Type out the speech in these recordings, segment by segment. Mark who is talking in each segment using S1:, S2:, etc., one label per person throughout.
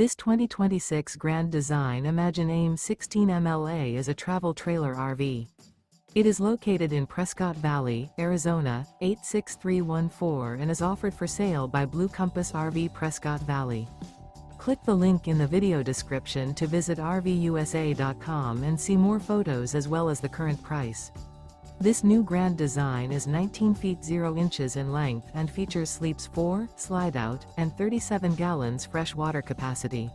S1: This 2026 Grand Design Imagine AIM 16 MLA is a travel trailer RV. It is located in Prescott Valley, Arizona, 86314 and is offered for sale by Blue Compass RV Prescott Valley. Click the link in the video description to visit RVUSA.com and see more photos as well as the current price. This new Grand Design is 19 feet 0 inches in length and features sleeps 4, slide-out, and 37 gallons fresh water capacity.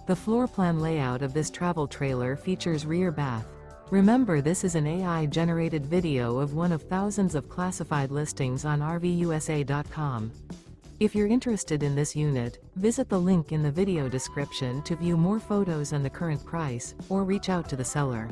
S1: The floor plan layout of this travel trailer features rear bath. Remember, this is an AI-generated video of one of thousands of classified listings on RVUSA.com. If you're interested in this unit, visit the link in the video description to view more photos and the current price, or reach out to the seller.